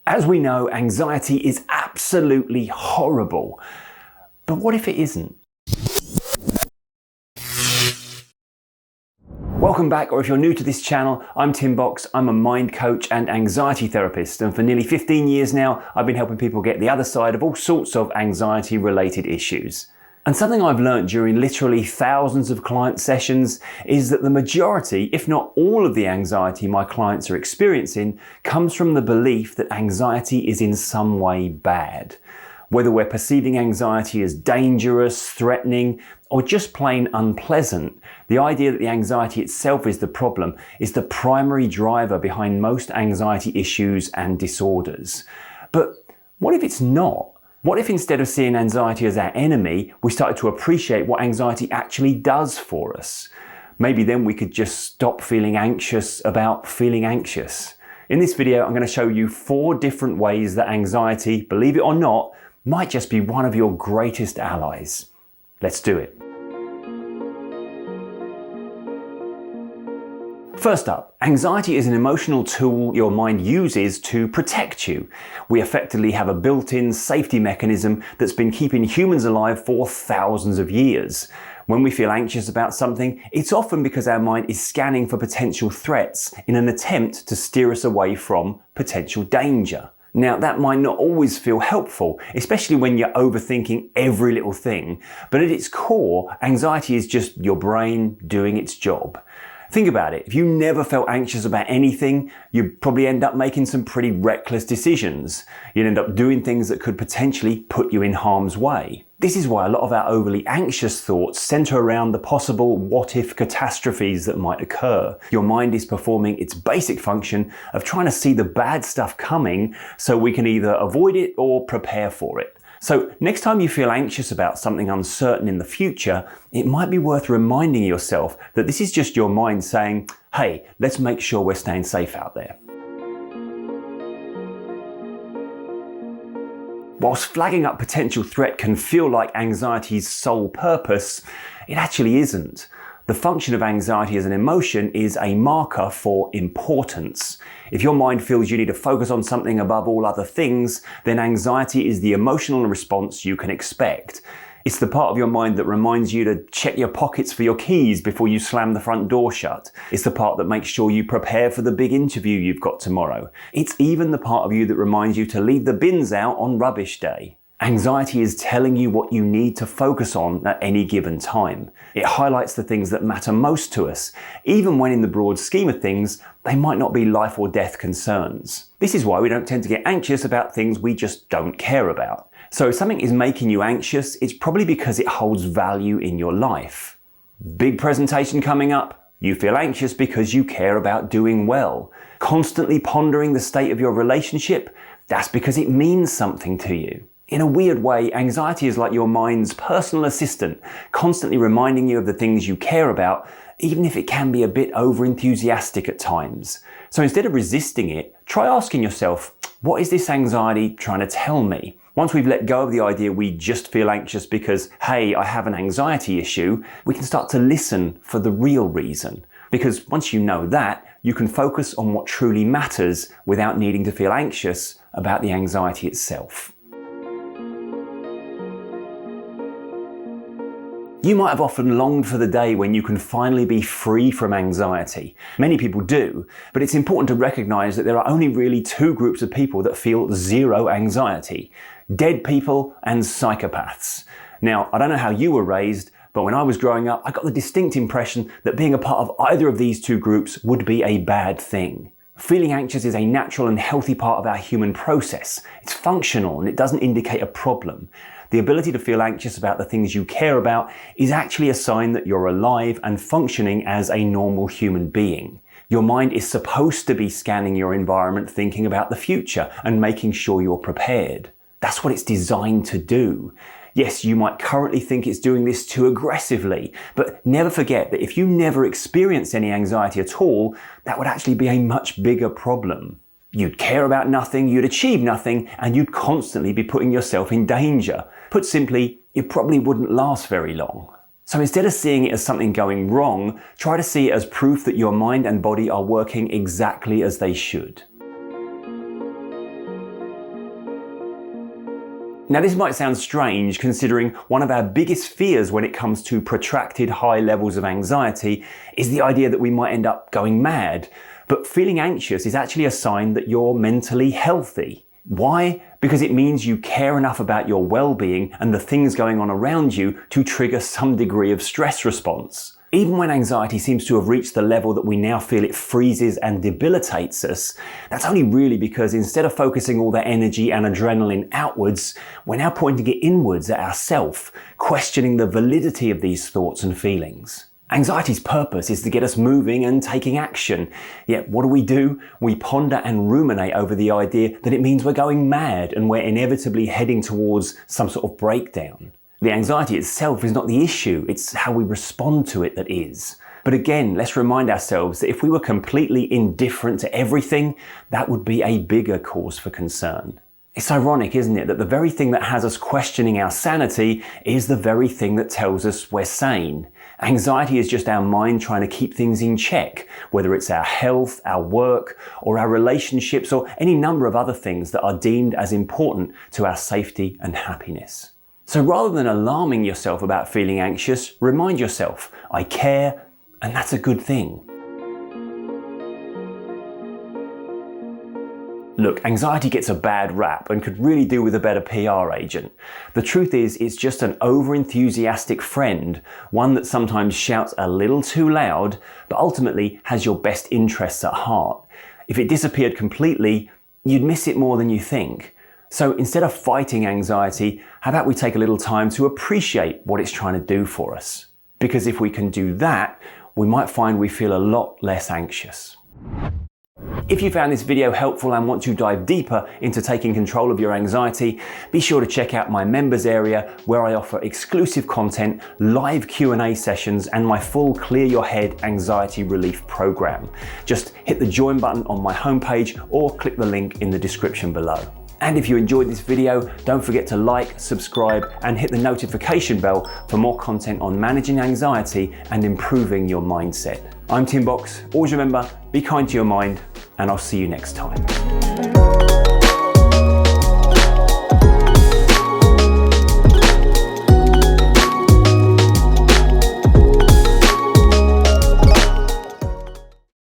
As we know, anxiety is absolutely horrible. But what if it isn't? Welcome back, or if you're new to this channel, I'm Tim Box. I'm a mind coach and anxiety therapist, and for nearly 15 years now, I've been helping people get the other side of all sorts of anxiety-related issues. And something I've learned during literally thousands of client sessions is that the majority, if not all of the anxiety my clients are experiencing, comes from the belief that anxiety is in some way bad. Whether we're perceiving anxiety as dangerous, threatening, or just plain unpleasant, the idea that the anxiety itself is the problem is the primary driver behind most anxiety issues and disorders. But what if it's not? What if instead of seeing anxiety as our enemy, we started to appreciate what anxiety actually does for us? Maybe then we could just stop feeling anxious about feeling anxious. In this video, I'm going to show you 4 different ways that anxiety, believe it or not, might just be one of your greatest allies. Let's do it. First up, anxiety is an emotional tool your mind uses to protect you. We effectively have a built-in safety mechanism that's been keeping humans alive for thousands of years. When we feel anxious about something, it's often because our mind is scanning for potential threats in an attempt to steer us away from potential danger. Now, that might not always feel helpful, especially when you're overthinking every little thing, but at its core, anxiety is just your brain doing its job. Think about it. If you never felt anxious about anything, you'd probably end up making some pretty reckless decisions. You'd end up doing things that could potentially put you in harm's way. This is why a lot of our overly anxious thoughts center around the possible what-if catastrophes that might occur. Your mind is performing its basic function of trying to see the bad stuff coming so we can either avoid it or prepare for it. So next time you feel anxious about something uncertain in the future, it might be worth reminding yourself that this is just your mind saying, hey, let's make sure we're staying safe out there. Whilst flagging up potential threat can feel like anxiety's sole purpose, it actually isn't. The function of anxiety as an emotion is a marker for importance. If your mind feels you need to focus on something above all other things, then anxiety is the emotional response you can expect. It's the part of your mind that reminds you to check your pockets for your keys before you slam the front door shut. It's the part that makes sure you prepare for the big interview you've got tomorrow. It's even the part of you that reminds you to leave the bins out on rubbish day. Anxiety is telling you what you need to focus on at any given time. It highlights the things that matter most to us, even when in the broad scheme of things, they might not be life or death concerns. This is why we don't tend to get anxious about things we just don't care about. So if something is making you anxious, it's probably because it holds value in your life. Big presentation coming up, you feel anxious because you care about doing well. Constantly pondering the state of your relationship, that's because it means something to you. In a weird way, anxiety is like your mind's personal assistant, constantly reminding you of the things you care about, even if it can be a bit over-enthusiastic at times. So instead of resisting it, try asking yourself, what is this anxiety trying to tell me? Once we've let go of the idea we just feel anxious because, hey, I have an anxiety issue, we can start to listen for the real reason. Because once you know that, you can focus on what truly matters without needing to feel anxious about the anxiety itself. You might have often longed for the day when you can finally be free from anxiety. Many people do, but it's important to recognize that there are only really 2 groups of people that feel zero anxiety: dead people and psychopaths. Now, I don't know how you were raised, but when I was growing up, I got the distinct impression that being a part of either of these 2 groups would be a bad thing. Feeling anxious is a natural and healthy part of our human process. It's functional and it doesn't indicate a problem. The ability to feel anxious about the things you care about is actually a sign that you're alive and functioning as a normal human being. Your mind is supposed to be scanning your environment, thinking about the future and making sure you're prepared. That's what it's designed to do. Yes, you might currently think it's doing this too aggressively, but never forget that if you never experienced any anxiety at all, that would actually be a much bigger problem. You'd care about nothing, you'd achieve nothing, and you'd constantly be putting yourself in danger. Put simply, you probably wouldn't last very long. So instead of seeing it as something going wrong, try to see it as proof that your mind and body are working exactly as they should. Now, this might sound strange considering one of our biggest fears when it comes to protracted high levels of anxiety is the idea that we might end up going mad. But feeling anxious is actually a sign that you're mentally healthy. Why? Because it means you care enough about your well-being and the things going on around you to trigger some degree of stress response. Even when anxiety seems to have reached the level that we now feel it freezes and debilitates us, that's only really because instead of focusing all that energy and adrenaline outwards, we're now pointing it inwards at ourselves, questioning the validity of these thoughts and feelings. Anxiety's purpose is to get us moving and taking action. Yet what do? We ponder and ruminate over the idea that it means we're going mad and we're inevitably heading towards some sort of breakdown. The anxiety itself is not the issue, it's how we respond to it that is. But again, let's remind ourselves that if we were completely indifferent to everything, that would be a bigger cause for concern. It's ironic, isn't it, that the very thing that has us questioning our sanity is the very thing that tells us we're sane. Anxiety is just our mind trying to keep things in check, whether it's our health, our work, or our relationships, or any number of other things that are deemed as important to our safety and happiness. So rather than alarming yourself about feeling anxious, remind yourself, I care, and that's a good thing. Look, anxiety gets a bad rap and could really do with a better PR agent. The truth is, it's just an over-enthusiastic friend, one that sometimes shouts a little too loud, but ultimately has your best interests at heart. If it disappeared completely, you'd miss it more than you think. So instead of fighting anxiety, how about we take a little time to appreciate what it's trying to do for us? Because if we can do that, we might find we feel a lot less anxious. If you found this video helpful and want to dive deeper into taking control of your anxiety, be sure to check out my members area where I offer exclusive content, live Q&A sessions, and my full Clear Your Head Anxiety Relief program. Just hit the join button on my homepage or click the link in the description below. And if you enjoyed this video, don't forget to like, subscribe, and hit the notification bell for more content on managing anxiety and improving your mindset. I'm Tim Box. Always remember, be kind to your mind, and I'll see you next time.